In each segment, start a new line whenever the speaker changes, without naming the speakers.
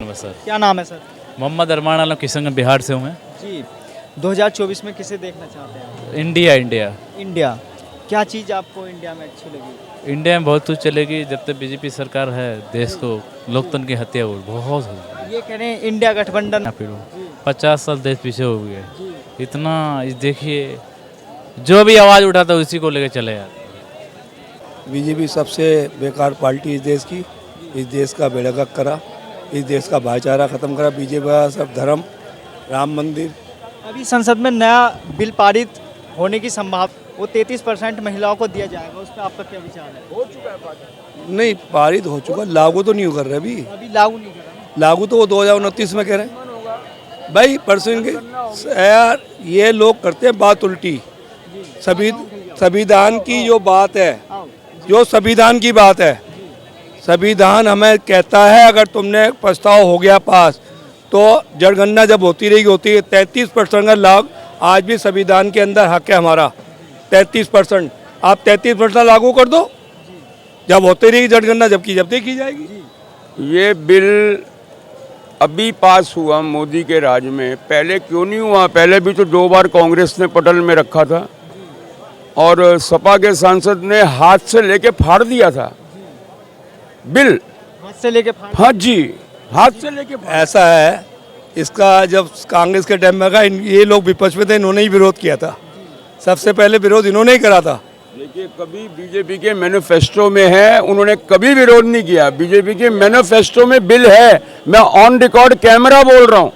है सर।
क्या नाम है सर?
मोहम्मद अरमान आलम, किशनगंज बिहार से हूँ मैं।
जी, 2024 में किसे देखना चाहते हैं?
India India
India. क्या चीज़ आपको इंडिया में अच्छी लगी?
इंडिया में बहुत कुछ चलेगी जब तक बीजेपी सरकार है। देश को लोकतंत्र की हत्या हो बहुत हो
ये कह रहे हैं इंडिया गठबंधन।
50 साल देश पीछे हो गए। इतना देखिए, जो भी आवाज़ उठाता है उसी को लेकर चले यार।
बीजेपी सबसे बेकार पार्टी इस देश की, इस देश का बेड़गक करा, इस देश का भाईचारा खत्म करा। बीजेपी का सब धर्म, राम मंदिर।
अभी संसद में नया बिल पारित होने की संभावना, वो 33% महिलाओं को दिया जाएगा, उस पर आपका क्या विचार है? हो चुका है
नहीं, पारित हो चुका, लागू तो नहीं कर रहे अभी।
लागू नहीं कर रहा।
लागू तो वो 2029 में कह रहे हैं भाई। परसों के यार ये लोग करते हैं बात उल्टी। संविधान की जो बात है, जो संविधान की बात है, संविधान हमें कहता है अगर तुमने प्रस्ताव हो गया पास तो जनगणना जब होती रहेगी होती है 33% का लाभ आज भी संविधान के अंदर हक है हमारा 33%। आप 33% लागू कर दो, जब होती रहेगी जनगणना जब देखी जाएगी।
ये बिल अभी पास हुआ मोदी के राज में, पहले क्यों नहीं हुआ? पहले भी तो 2 बार कांग्रेस ने पटल में रखा था और सपा के सांसद ने हाथ से लेके फाड़ दिया था बिल।
हाथ से लेके फाड़?
हाँ जी, हाथ से लेके फाड़।
ऐसा है, इसका जब कांग्रेस के टाइम में ये लोग विपक्ष में थे, इन्होंने ही विरोध किया था। सबसे पहले विरोध इन्होंने ही करा था।
देखिए, कभी बीजेपी के मैनिफेस्टो में है, उन्होंने कभी विरोध नहीं किया। बीजेपी के मैनिफेस्टो में बिल है, मैं ऑन रिकॉर्ड कैमरा बोल रहा हूँ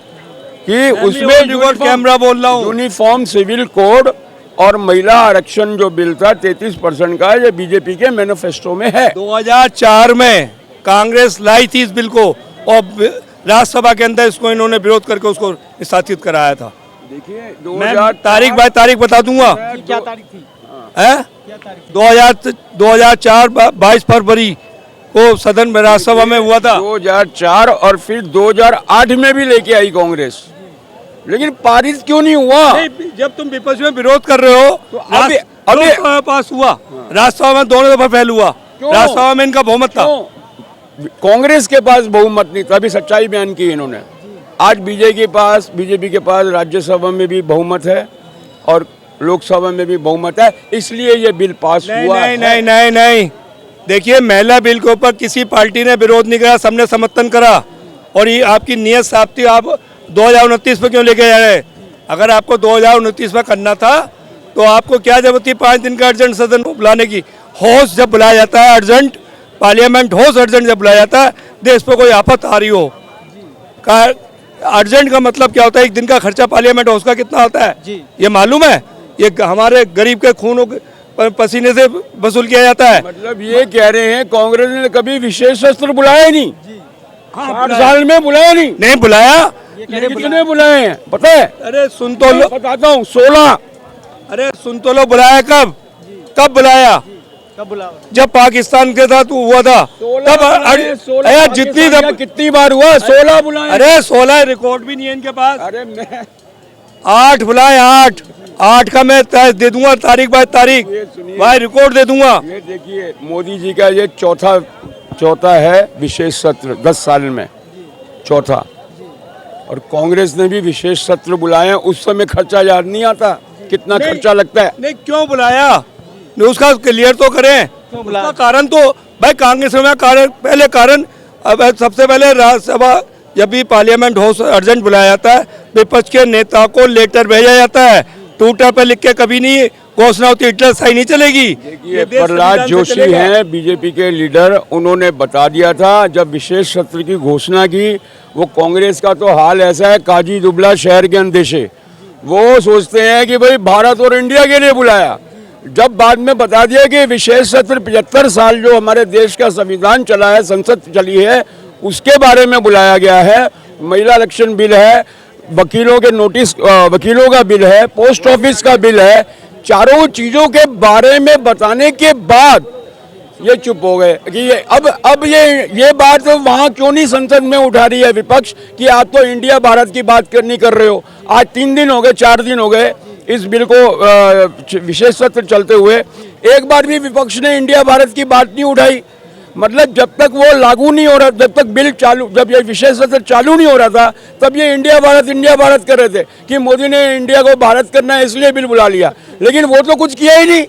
कि उसमें
कैमरा बोल रहा हूँ,
यूनिफॉर्म सिविल कोड और महिला आरक्षण जो बिल था 33% का, ये बीजेपी के मैनिफेस्टो में है।
2004 में कांग्रेस लाई थी इस बिल को और राज्यसभा के अंदर इसको इन्होंने विरोध करके उसको निष्कासित कराया था।
देखिए,
मैं तारीख बता दूंगा।
क्या तारीख थी?
है 2004 22 फरवरी को सदन में राज्यसभा में हुआ था।
2004 और फिर 2008 में भी लेके आई कांग्रेस, लेकिन पारित क्यों नहीं हुआ?
नहीं, जब तुम विपक्ष में विरोध कर रहे हो तो
अभी
पास हुआ, राज्यसभा में दोनों दफा फेल हुआ। राज्यसभा में इनका बहुमत था,
कांग्रेस के पास बहुमत नहीं था। अभी सच्चाई बयान की इन्होंने। आज बीजेपी के पास राज्यसभा में भी बहुमत है और लोकसभा में भी बहुमत है, इसलिए ये बिल पास हुआ।
नहीं। देखिए, महिला बिल के ऊपर किसी पार्टी ने विरोध नहीं करा, सबने समर्थन करा और ये आपकी नियत साफ थी। आप 2029 में क्यों लेके जा रहे हैं? अगर आपको 2029 में करना था तो आपको क्या जरूरत थी 5 दिन का अर्जेंट सदन बुलाने की? होश जब बुलाया जाता है अर्जेंट, पार्लियामेंट होश अर्जेंट जब बुलाया जाता है, देश पर कोई आफत आ रही हो, अर्जेंट का मतलब क्या होता है? 1 दिन का खर्चा पार्लियामेंट हाउस का कितना होता है ये मालूम है? ये हमारे गरीब के खून पसीने से वसूल किया जाता है।
मतलब ये कह रहे हैं कांग्रेस ने कभी विशेष सत्र बुलाया नहीं। 8 साल में बुलाया नहीं
बुलाया।
कितने बुलाए हैं पता है?
अरे सुन तो लो,
बताता हूँ, 16।
अरे सुन तो लो, बुलाया कब बुलाया?
कब बुलाया?
जब पाकिस्तान के साथ हुआ था तब।
कितनी बार हुआ? 16 बुलाए।
अरे 16 रिकॉर्ड भी नहीं है इनके पास।
अरे मैं
8 बुलाए, 8 का मैं दे दूंगा, तारीख बाय तारीख भाई रिकॉर्ड दे दूंगा।
ये देखिए, मोदी जी का ये चौथा है विशेष सत्र 10 साल में, चौथा। और कांग्रेस ने भी विशेश सत्र बुलाए हैं, उस समय खर्चा याद नहीं आता कितना खर्चा लगता है।
नहीं, क्यों बुलाया? उसका क्लियर तो करें। उसका कारण तो भाई कांग्रेस में पहले कारण, अब सबसे पहले राज्यसभा जब भी पार्लियामेंट हाउस अर्जेंट बुलाया जाता है, विपक्ष के नेता को लेटर भेजा जाता है, ट्विटर पर लिख के कभी नहीं घोषणा होती, हिटलर सही नहीं चलेगी।
देखिए, प्रहलाद जोशी हैं बीजेपी के लीडर, उन्होंने बता दिया था जब विशेष सत्र की घोषणा की। वो कांग्रेस का तो हाल ऐसा है, काजी दुबला शहर के अंदेशे। वो सोचते हैं कि भाई भारत और इंडिया के लिए बुलाया, जब बाद में बता दिया कि विशेष सत्र 75 साल जो हमारे देश का संविधान चला है, संसद चली है, उसके बारे में बुलाया गया है। महिला आरक्षण बिल है, वकीलों के नोटिस, वकीलों का बिल है, पोस्ट ऑफिस का बिल है, चारों चीजों के बारे में बताने के बाद ये चुप हो गए कि ये बात तो वहाँ क्यों नहीं संसद में उठा रही है विपक्ष कि आप तो इंडिया भारत की बात नहीं कर रहे हो। आज 3 दिन हो गए, 4 दिन हो गए इस बिल को विशेष सत्र चलते हुए, एक बार भी विपक्ष ने इंडिया भारत की बात नहीं उठाई। मतलब जब तक वो लागू नहीं हो रहा, जब तक बिल चालू, जब ये विशेष सत्र चालू नहीं हो रहा था, तब ये इंडिया भारत कर रहे थे कि मोदी ने इंडिया को भारत करना है इसलिए बिल बुला लिया, लेकिन वो तो कुछ किया ही नहीं।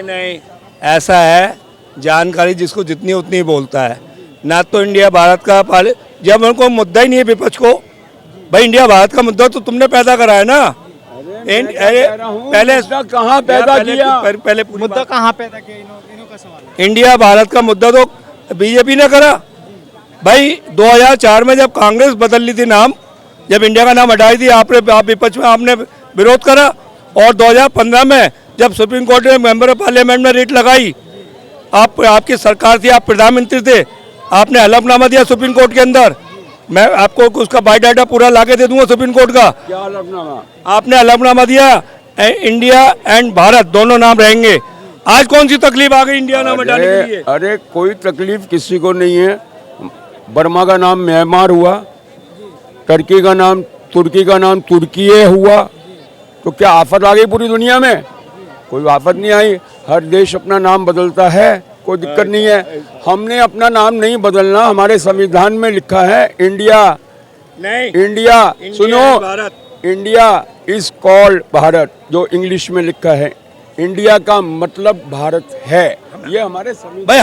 नहीं, ऐसा है, जानकारी जिसको जितनी उतनी बोलता है ना। तो इंडिया भारत का जब उनको मुद्दा ही नहीं है विपक्ष को, भाई इंडिया भारत का मुद्दा तो तुमने पैदा करा है ना। पहले
कहाँ पैदा किया,
पहले
मुद्दा कहाँ पैदा किया, इन्हों का सवाल है।
इंडिया भारत का मुद्दा तो बीजेपी ने करा। भाई 2004 में जब कांग्रेस बदल ली थी नाम, जब इंडिया का नाम हटाई थी, आप विपक्ष में आपने विरोध करा। और 2015 में जब सुप्रीम कोर्ट ने मेंबर ऑफ पार्लियामेंट में रेट लगाई, आपकी सरकार थी, आप प्रधानमंत्री थे, आपने हलफनामा दिया सुप्रीम कोर्ट के अंदर। मैं आपको उसका बायोडाटा पूरा लाके दे दूंगा सुप्रीम कोर्ट का।
क्या हलफनामा?
आपने हलफनामा दिया इंडिया एंड भारत दोनों नाम रहेंगे। आज कौन सी तकलीफ आ गई इंडिया नाम हटाने के लिए?
अरे कोई तकलीफ किसी को नहीं है। बर्मा का नाम म्यांमार हुआ, तुर्की का नाम तुर्कीये हुआ, तो क्या आफत आ गई पूरी दुनिया में? कोई आफत नहीं आई। हर देश अपना नाम बदलता है, कोई दिक्कत नहीं है। हमने अपना नाम नहीं बदलना, हमारे संविधान में लिखा है इंडिया।
नहीं,
इंडिया सुनो,
Bharat,
India is called Bharat, जो इंग्लिश में लिखा है। इंडिया का मतलब भारत है, ये हमारे
भाई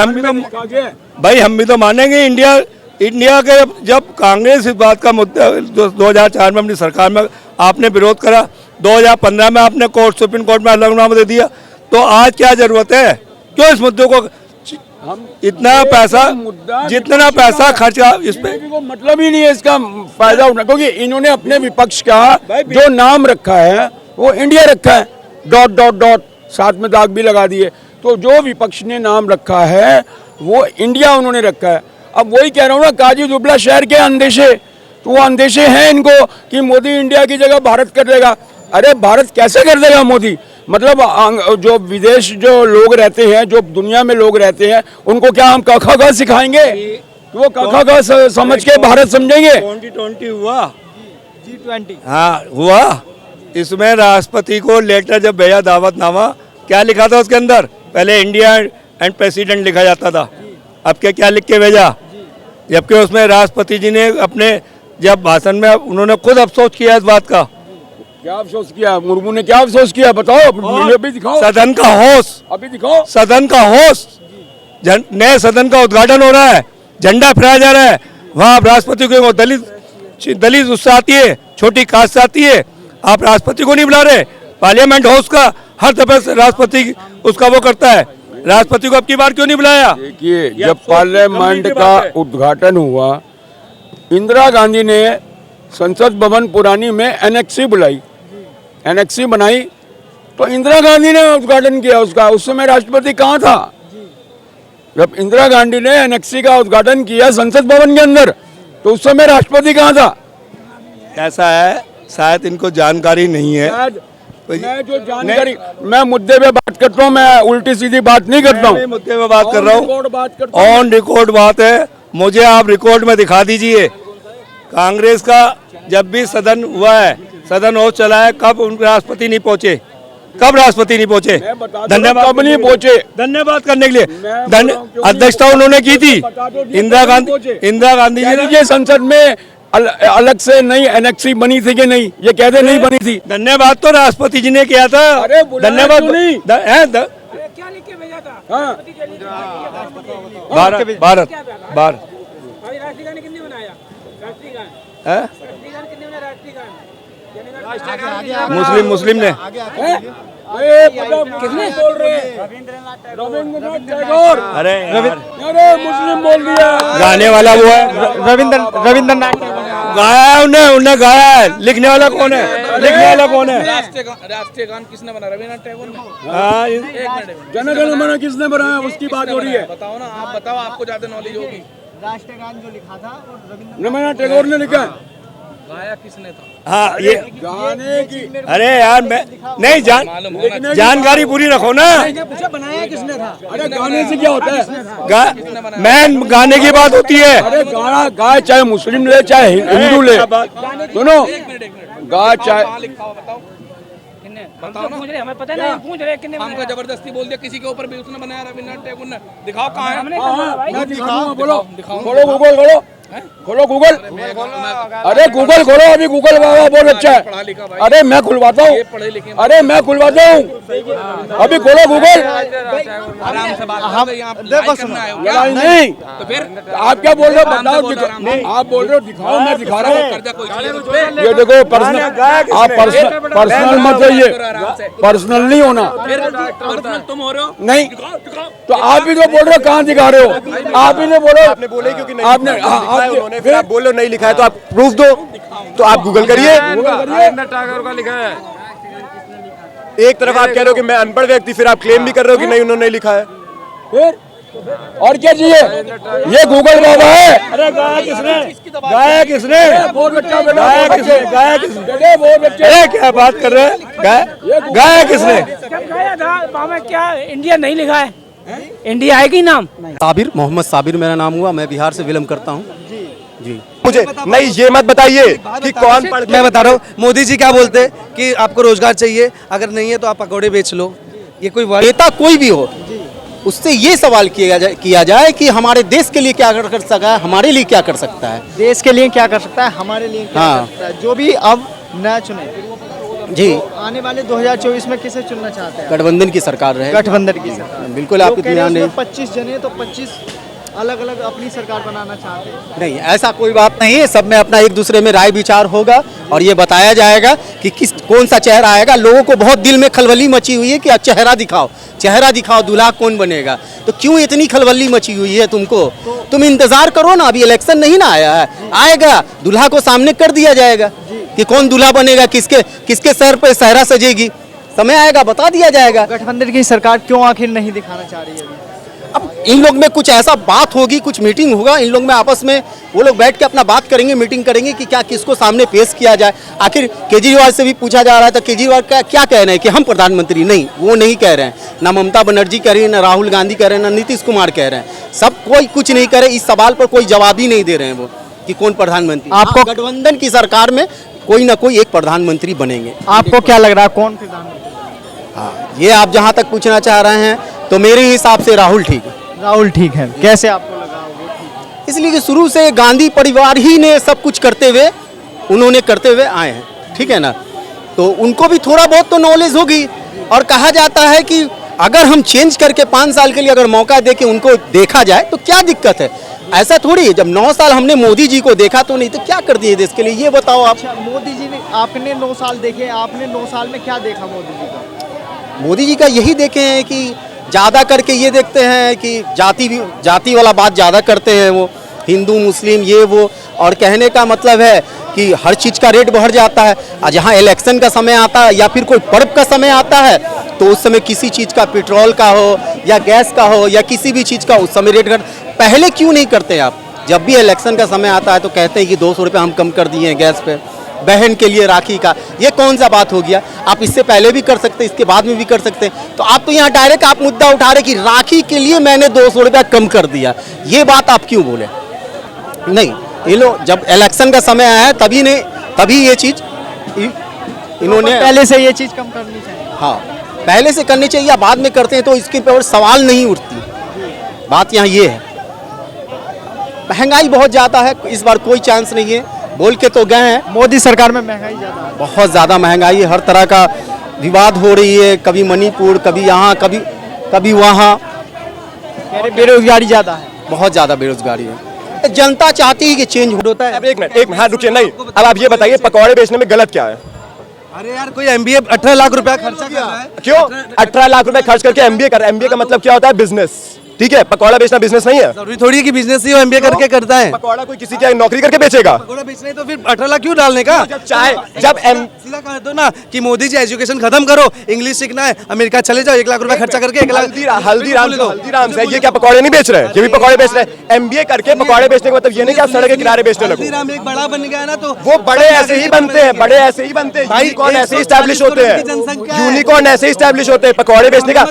हम भी तो मानेंगे। इंडिया के जब कांग्रेस इस बात का मुद्दा 2004 में अपनी सरकार में आपने विरोध करा, 2015 में आपने सुप्रीम कोर्ट में हलफनामा दे दिया, तो आज क्या जरूरत है? क्यों इस मुद्दे को इतना पैसा, जितना पैसा खर्चा इस पे,
मतलब ही नहीं है इसका फायदा उठा, क्योंकि इन्होंने अपने विपक्ष का जो नाम रखा है वो इंडिया रखा है, डॉट डॉट डॉट, साथ में दाग भी लगा दिए। तो जो विपक्ष ने नाम रखा है वो इंडिया उन्होंने रखा है। अब वही कह रहा हूँ ना, काजी दुबला शहर के अंदेशे, तो वो अंदेशे हैं इनको कि मोदी इंडिया की जगह भारत कर देगा। अरे भारत कैसे कर देगा मोदी? मतलब जो विदेश जो लोग रहते हैं, जो दुनिया में लोग रहते हैं, उनको क्या हम क ख ग सिखाएंगे? तो वो क ख ग समझ के भारत समझेंगे।
2020 हुआ,
G20
हाँ हुआ। इसमें राष्ट्रपति को लेटर जब भेजा, दावतनामा, क्या लिखा था उसके अंदर? पहले इंडिया एंड प्रेसिडेंट लिखा जाता था, अब क्या लिख के भेजा? जबकि उसमें राष्ट्रपति जी ने अपने जब भाषण में उन्होंने खुद अफसोस किया इस बात का।
क्या अफसोस किया? मुर्मू ने क्या अफसोस किया बताओ, अभी दिखाओ।
सदन का होश,
अभी दिखाओ
सदन का होश। नए सदन का उद्घाटन हो रहा है, झंडा फहराया जा रहा है, वहाँ राष्ट्रपति को दलित उससे आती है, छोटी कास्ट से आती है, आप राष्ट्रपति को नहीं बुला रहे। पार्लियामेंट हाउस का हर दफे से राष्ट्रपति उसका वो करता है, राष्ट्रपति को अब की बार क्यों नहीं बुलाया?
देखिए, जब पार्लियामेंट का उद्घाटन हुआ, इंदिरा गांधी ने संसद भवन पुरानी में एनेक्सी बुलाई, एनेक्सी बनाई, तो इंदिरा गांधी ने उद्घाटन किया उसका। उस समय राष्ट्रपति कहाँ था? जब इंदिरा गांधी ने एनेक्सी का उद्घाटन किया संसद भवन के अंदर, तो उस समय राष्ट्रपति कहाँ था?
ऐसा है, शायद इनको जानकारी नहीं है।
मैं जो जानकारी, मैं मुद्दे पे बात करता हूँ, मैं उल्टी सीधी बात नहीं करता हूँ।
मुद्दे पे बात कर रहा हूँ, ऑन रिकॉर्ड बात है। मुझे आप रिकॉर्ड में दिखा दीजिए, कांग्रेस का जब भी सदन हुआ है, सदन हो चला है, कब उनके राष्ट्रपति नहीं पहुंचे? कब राष्ट्रपति नहीं पहुंचे? धन्यवाद, कब नहीं पहुंचे? धन्यवाद करने के लिए अध्यक्षता उन्होंने की थी इंदिरा गांधी जी ने।
संसद में अलग से नई एनेक्सी बनी थी कि नहीं? ये कहते नहीं बनी थी।
धन्यवाद तो राष्ट्रपति जी ने किया था। धन्यवाद नहीं,
क्या लिख के भेजा था?
भारत
राष्ट्रीय गान किसने बनाया? राष्ट्रीय गान किसने बनाया? राष्ट्रीय गान
मुस्लिम ने।
किसने बोल रहे हैं? रविंद्रनाथ टैगोर।
अरे
मुस्लिम बोल दिया।
गाने वाला वो है
रविंद्रनाथ
गाया है, उन्हें गाया है। लिखने वाला कौन है?
राष्ट्रीय गान किसने बना? रविन्द्रनाथ टैगोर ने।
जन गण मन किसने बनाया? उसकी बात हो रही है।
बताओ ना, आप बताओ, आपको ज्यादा नॉलेज होगी।
राष्ट्रीय गान जो लिखा था
रविन्द्रनाथ टैगोर ने लिखा है।
गाया किसने था?
हाँ, ये
गाने की।
अरे यार, मैं नहीं जानकारी पूरी रखो ना।
बनाया किसने था?
अरे गाने से क्या होता है?
मैं गाने की बात होती है।
अरे गाना गाए, चाहे मुस्लिम ले चाहे हिंदू ले, सुनो, गा चाहे
किन्ने हम तो पूछ रहे, हमें पता नहीं, हम पूछ रहे किन्ने
हमको
बनाया।
जबरदस्ती बोल दिया किसी के ऊपर भी उसने बनाया रविन्द्रनाथ टैगोर ने। दिखाओ कहाँ है?
हमने कहा भाई
दिखाओ बोलो, दिखाओ।
खोलो गूगल, खोलो गूगल। अरे गूगल खोलो, अभी गूगल बाबा बहुत अच्छा है।
पढ़ा लिखा भाई,
अरे मैं खुलवाता हूँ,
पढ़े लिखे
अरे मैं खुलवाता हूँ, अभी खोलो गूगल।
आराम से बात
हम
करो, यहाँ
देखो
लाइक
सुनो,
करना है क्या?
नहीं,
तो फिर
आप क्या बोल रहे हो
आराम से
बताओ,
बोलो, आराम से।
आप बोल रहे हो दिखाओ, मैं दिखा रहा हूँ।
कर्जा कोई चाहिए मुझ पे?
ये देखो पर्सनल, आप पर्सनल मत जाइए,
आराम से।
पर्सनल नहीं होना।
फिर पर्सनल तुम हो रहे हो?
नहीं
दिखाओ, दिखाओ।
तो आप ही तो बोल रहे हो, कहाँ दिखा रहे हो? आप ही ने बोलो,
आपने बोले क्योंकि नहीं
आपने
लिखा है
आप
उन्होंने, फिर आप बोल रहे हो नहीं लिखा है तो आप प्रूफ दो, तो आप गूगल करिए। एक तरफ आप कह रहे हो कि मैं अनपढ़ व्यक्ति, फिर आप क्लेम भी कर रहे हो कि नहीं उन्होंने नहीं लिखा है।
फिर और क्या चाहिए? ये गूगल बाबा है।
अरे गाया किसने? गाया किसने?
बहुत बच्चा बेटा,
गाया किसने? गाया किसने?
बहुत बच्चे।
अरे क्या बात कर रहे हैं? गाया किसने?
कब गया था वहाँ में? क्या इंडिया नहीं लिखा है? इंडिया है कि नाम?
साबिर, मोहम्मद साबिर मेरा नाम हुआ, मैं बिहार से बिलोंग करता हूँ जी।
मुझे नहीं ये मत बताइए कि कौन पढ़
मैं बता रहा हूँ, मोदी जी क्या बोलते हैं कि आपको रोजगार चाहिए, अगर नहीं है तो आप पकौड़े बेच लो। ये कोई नेता कोई भी हो, उससे ये सवाल किया जाए कि हमारे देश के लिए क्या कर सकता है, हमारे लिए क्या कर सकता है।
देश के लिए क्या कर सकता है, हमारे लिए क्या
हाँ।
कर सकता है, जो भी अब न चुने।
जी,
आने वाले 2024 में किसे चुनना चाहते हैं?
गठबंधन की सरकार रहे।
गठबंधन की सरकार।
बिल्कुल, आप इत्मीनान नहीं।
25 जने तो 25 अलग अलग अपनी सरकार बनाना चाहते हैं।
नहीं, ऐसा कोई बात नहीं है, सब में अपना एक दूसरे में राय विचार होगा और ये बताया जाएगा कि कौन सा चेहरा आएगा। लोगों को बहुत दिल में खलबली मची हुई है कि चेहरा दिखाओ, चेहरा दिखाओ, दूल्हा कौन बनेगा। तो क्यों इतनी खलबली मची हुई है तुमको? तुम इंतजार करो ना, अभी इलेक्शन नहीं ना आया है, आएगा, दूल्हा को सामने कर दिया जाएगा कि कौन दूल्हा बनेगा, किसके सर पे सहरा सजेगी, समय आएगा बता दिया जाएगा।
गठबंधन की सरकार क्यों आखिर नहीं दिखाना चाह रही है अभी?
अब इन लोग में कुछ ऐसा बात होगी, कुछ मीटिंग होगा, इन लोग में आपस में वो लोग बैठ के अपना बात करेंगे, मीटिंग करेंगे कि क्या किसको सामने पेश किया जाए। आखिर केजरीवाल से भी पूछा जा रहा है तो केजरीवाल का क्या कह रहे हैं कि हम प्रधानमंत्री नहीं, वो नहीं कह रहे हैं, ना ममता बनर्जी कह रही है, ना राहुल गांधी कह रहे हैं, ना नीतीश कुमार कह रहे हैं, सब कोई कुछ नहीं कह रहे। इस सवाल पर कोई जवाब ही नहीं दे रहे हैं वो कि कौन प्रधानमंत्री।
आपको
गठबंधन की सरकार में कोई ना कोई एक प्रधानमंत्री बनेंगे।
आपको क्या लग रहा है कौन प्रधानमंत्री?
हाँ, ये आप जहाँ तक पूछना चाह रहे हैं तो मेरे हिसाब से राहुल ठीक है।
राहुल ठीक है, कैसे आपको लगा वो ठीक है?
इसलिए कि शुरू से गांधी परिवार ही ने सब कुछ करते हुए, उन्होंने करते हुए आए हैं, ठीक है ना, तो उनको भी थोड़ा बहुत तो नॉलेज होगी। और कहा जाता है कि अगर हम चेंज करके 5 साल के लिए अगर मौका दे के उनको देखा जाए तो क्या दिक्कत है? ऐसा थोड़ी है, जब 9 साल हमने मोदी जी को देखा तो नहीं तो क्या कर दिए देश के लिए, ये बताओ आप।
अच्छा, मोदी जी ने, आपने 9 साल देखे, आपने 9 साल में क्या देखा मोदी जी का?
मोदी जी का यही देखे हैं कि ज़्यादा करके ये देखते हैं कि जाति वाला बात ज़्यादा करते हैं वो, हिंदू मुस्लिम ये वो, और कहने का मतलब है कि हर चीज़ का रेट बढ़ जाता है। और जहाँ इलेक्शन का समय आता है या फिर कोई पर्व का समय आता है तो उस समय किसी चीज़ का, पेट्रोल का हो या गैस का हो या किसी भी चीज़ का, उस समय रेट घट। पहले क्यों नहीं करते आप? जब भी इलेक्शन का समय आता है तो कहते हैं कि 200 रुपये हम कम कर दिए हैं गैस पे, बहन के लिए राखी का। ये कौन सा बात हो गया? आप इससे पहले भी कर सकते, इसके बाद में भी कर सकते हैं। तो आप तो यहाँ डायरेक्ट आप मुद्दा उठा रहे कि राखी के लिए मैंने 200 रुपया कम कर दिया, ये बात आप क्यों बोले? नहीं, ये लोग जब इलेक्शन का समय आया है तभी ये चीज़ इन्होंने
पहले से ये चीज़ कम करनी चाहिए।
हाँ, पहले से करनी चाहिए या बाद में करते हैं तो इसके ऊपर सवाल नहीं उठती। बात यहाँ ये है, महंगाई बहुत ज़्यादा है, इस बार कोई चांस नहीं है। बोल के तो गए हैं,
मोदी सरकार में महंगाई ज़्यादा है।
बहुत ज़्यादा महंगाई है, हर तरह का विवाद हो रही है, कभी मणिपुर, कभी यहाँ, कभी वहाँ।
कह रहे बेरोजगारी ज़्यादा है।
बहुत ज़्यादा बेरोजगारी है। जनता चाहती है कि चेंज होता है।
अब एक मिनट हाँ रुकिए, नहीं अब आप ये बताइए पकौड़े बेचने में गलत क्या है?
अरे यार, कोई MBA 18 लाख रुपया खर्चा कर रहा है।
क्यों 18 लाख रुपए खर्च करके MBA कर? MBA का मतलब क्या होता है? बिजनेस। ठीक है, पकौड़ा बेचना बिजनेस नहीं है।
जरूरी थोड़ी है कि बिजनेस ही MBA करके करता है।
पकौड़ा कोई किसी की नौकरी करके बेचेगा?
पकौड़ा बेचना है तो फिर 18 लाख क्यों डालने का?
जब
सीधा कह दो ना कि मोदी जी एजुकेशन खत्म करो, इंग्लिश सीखना है, अमेरिका चले जाओ, 1 लाख रुपया खर्चा करके 1 लाख।
हल्दीराम से ये क्या पकौड़े नहीं बेच रहे हैं? ये भी पकौड़े बेच रहे हैं। MBA करके पकौड़े बेचने का मतलब ये नहीं कि आप सड़क के किनारे बेचने लगो।
हल्दीराम एक बड़ा बन गया ना, तो
वो बड़े ऐसे ही बनते हैं, बड़े ऐसे ही बनते हैं, यूनिकॉर्न ऐसे ही स्टैब्लिश होते हैं, यूनिकॉर्न ऐसे ही स्टैब्लिश होते हैं। पकौड़े बेचने का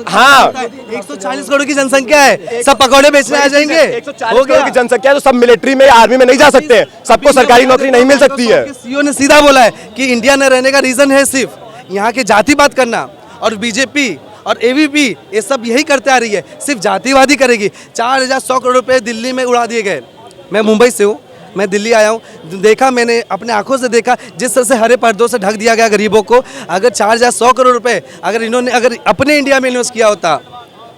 हाँ
140 करोड़ की जनसंख्या है, सब पकौड़े बेचने आ जाएंगे।
140 करोड़ की जनसंख्या है तो सब मिलिट्री में या आर्मी में नहीं जा सकते हैं, सबको सरकारी नौकरी नहीं मिल सकती है।
सीईओ ने सीधा बोला है कि इंडिया न रहने का रीजन है सिर्फ
यहाँ के जातिवाद करना, और बीजेपी और एबीपी ये सब यही करते आ रही है, सिर्फ जातिवादी करेगी। 4100 करोड़ रुपए दिल्ली में उड़ा दिए गए। मैं मुंबई से हूँ, मैं दिल्ली आया हूँ, देखा मैंने अपने आंखों से देखा जिस तरह से हरे पर्दों से ढक दिया गया गरीबों को। अगर 4100 करोड़ रुपए अगर इन्होंने अगर अपने इंडिया में इन्वेस्ट किया होता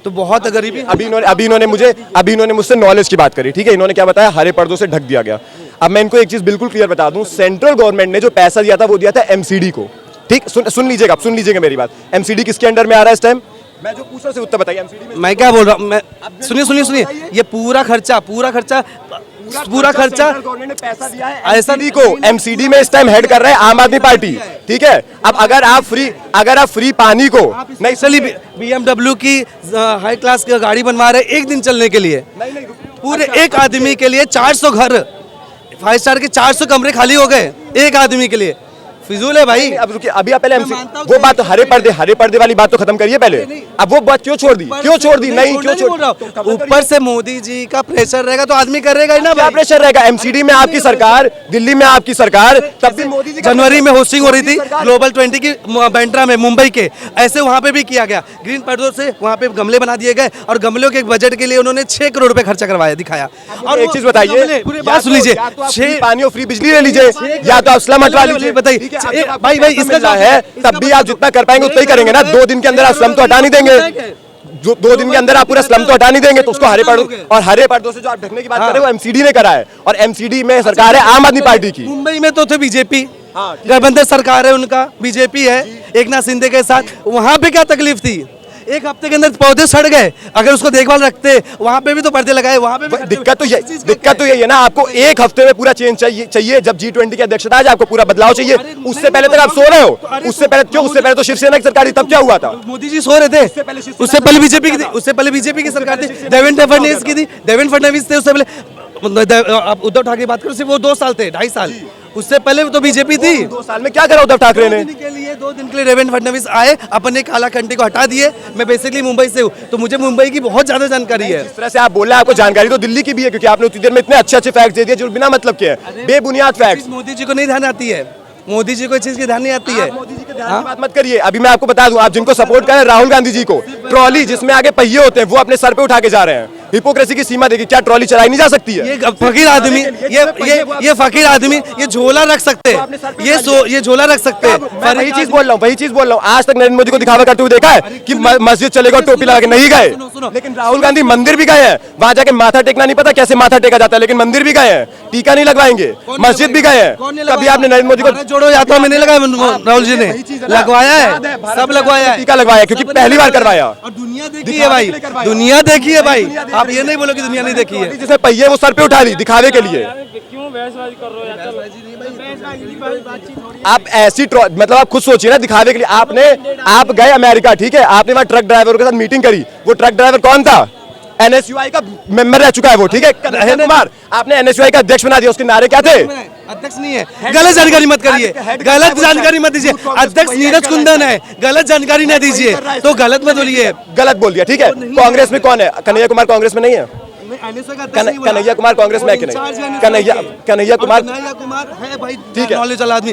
तो बहुत गरीबी।
अभी इन्होंने मुझसे नॉलेज की बात करी, ठीक है। इन्होंने क्या बताया, हरे पर्दों से ढक दिया गया। अब मैं इनको एक चीज बिल्कुल क्लियर बता दूं, सेंट्रल गवर्नमेंट ने जो पैसा दिया था वो दिया था एमसीडी को, ठीक। सुन लीजिएगा मेरी बात। एमसीडी किसके अंडर में आ रहा है इस टाइम? मैं जो पूछ रहा से उत्तर बताइए। एमसीडी में
मैं क्या बोल रहा हूँ, मैं सुनिए ये पूरा खर्चा
गवर्नमेंट ने पैसा दिया है एमसीडी को। एमसीडी में इस टाइम हेड कर रहा है आम आदमी पार्टी, ठीक है। अब अगर आप फ्री पानी को
नहीं चली BMW की हाई क्लास की गाड़ी बनवा रहे एक दिन चलने के लिए, पूरे एक आदमी के लिए 400 घर 5 स्टार के 400 कमरे खाली हो गए एक आदमी के लिए। फिजूल है भाई।
अब रुकिए, अभी आप पहले वो बात तो हरे पर्दे वाली बात तो खत्म करिए पहले। अब वो बात क्यों छोड़ दी? नहीं क्यों छोड़ रहा?
ऊपर से मोदी जी का प्रेशर रहेगा तो आदमी करेगा ही ना।
क्या प्रेशर रहेगा? एमसीडी में आपकी सरकार, दिल्ली में आपकी सरकार, तब भी मोदी जी
जनवरी में होस्टिंग हो रही थी ग्लोबल 20 की बैंड्रा में मुंबई के, ऐसे वहां पे भी किया गया। ग्रीन पर्दों से वहां पे गमले बना दिए गए और गमलों के बजट के लिए उन्होंने 6 करोड़ रुपए खर्चा करवाया, दिखाया।
और एक चीज बताइए,
बात सुन लीजिए,
6 पानी और फ्री बिजली ले लीजिए, या तो आप स्लम हटवा लीजिए।
बताइए भाई
इसका है, तब भी आप जितना कर पाएंगे उतना ही करेंगे ना। 2 दिन के अंदर आप स्लम तो हटा नहीं देंगे, जो 2 दिन के अंदर आप पूरा स्लम तो हटा नहीं देंगे, तो उसको हरे पर्दों से जो आप ढकने की बात कर रहे हो वो एमसीडी ने करा है, और एमसीडी में सरकार है आम आदमी पार्टी की।
मुंबई में तो थे बीजेपी, गठबंधन सरकार है उनका, बीजेपी है एकनाथ शिंदे के साथ। वहां पे क्या तकलीफ थी? एक हफ्ते के अंदर पौधे सड़ गए, अगर उसको देखभाल रखते वहां पे भी तो पर्दे लगाए, वहां पे भी
दिक्कत तो यही है ना। आपको एक हफ्ते में पूरा चेंज चाहिए। जब G20 की अध्यक्षता है आपको पूरा बदलाव चाहिए। उससे पहले तक आप सो रहे हो। उससे पहले तो शिवसेना की सरकार थी, तब क्या हुआ था?
मोदी जी सो रहे थे। उससे पहले बीजेपी की थी, उससे पहले बीजेपी की सरकार थी, देवेंद्र फडणवीस की थी, देवेंद्र फडणवीस थे। उससे पहले आप उद्धव ठाकरे की बात करो, सिर्फ वो 2 साल थे, 2.5 साल। उससे पहले तो बीजेपी थी।
2 साल में क्या करा उद्धव ठाकरे ने?
2 दिन के लिए देवेंद्र फडणवीस आए, अपने काला कंटी को हटा दिए। मैं बेसिकली मुंबई से हूँ, तो मुझे मुंबई की बहुत ज्यादा जानकारी है।
जिस तरह से आप बोल रहे हैं, आपको जानकारी तो दिल्ली की भी है, क्योंकि आपने उतनी देर में इतने अच्छे फैक्ट्स दे दिए जो बिना मतलब के हैं, बेबुनियाद फैक्ट्स।
मोदी जी को नहीं ध्यान आती है, मोदी जी को इस चीज की ध्यान नहीं आती है।
मोदी जी के ध्यान की बात मत करिए। अभी मैं आपको बता दूं, आप जिनको सपोर्ट कर रहे हैं राहुल गांधी जी को, ट्रॉली जिसमें आगे पहिए होते हैं वो अपने सर पे उठा के जा रहे हैं। हिपोक्रेसी की सीमा देखिए, क्या ट्रॉली चलाई नहीं जा सकती है?
ये फकीर आदमी, ये फकीर आदमी ये झोला रख सकते हैं, ये झोला रख सकते हैं।
वही चीज बोल रहा हूँ। आज तक नरेंद्र मोदी को दिखावा करते हुए देखा है कि मस्जिद चलेगा टोपी लगा के? नहीं गए। लेकिन राहुल गांधी मंदिर भी गए हैं, वहां जाके माथा टेकना नहीं पता कैसे माथा टेका जाता है, लेकिन मंदिर भी गए हैं, टीका नहीं लगवाएंगे, मस्जिद भी गए हैं। कभी आपने नरेंद्र मोदी को
जोड़ो यात्रा में नहीं लगाया? राहुल जी ने लगवाया है, सब लगवाया है,
टीका लगवाया, क्योंकि पहली बार करवाया।
और दुनिया देखी है भाई, दुनिया देखी है भाई। आप ये नहीं बोलो कि दुनिया नहीं देखी है।
जिसने पहिए वो सर पे उठा ली दिखावे के लिए। आप ऐसी मतलब आप खुद सोचिए ना, दिखावे के लिए आप गए अमेरिका, ठीक है, आपने वहाँ ट्रक ड्राइवर के साथ मीटिंग करी। वो ट्रक ड्राइवर कौन था? NSUI का मेंबर रह चुका है वो, ठीक है। कन्हैया कुमार आपने NSUI का अध्यक्ष बना दिया, उसके नारे क्या थे?
अध्यक्ष नहीं है, गलत जानकारी मत करिए, गलत जानकारी मत दीजिए। अध्यक्ष नीरज कुंदन है, गलत जानकारी न दीजिए, तो गलत मत बोलिए।
गलत बोल दिया, ठीक है। कांग्रेस में कौन है? कन्हैया कुमार कांग्रेस में नहीं है। कन्हैया कुमार कांग्रेस में है कि नहीं? कन्हैया कुमार
है भाई,
ठीक है।
नॉलेज वाला आदमी।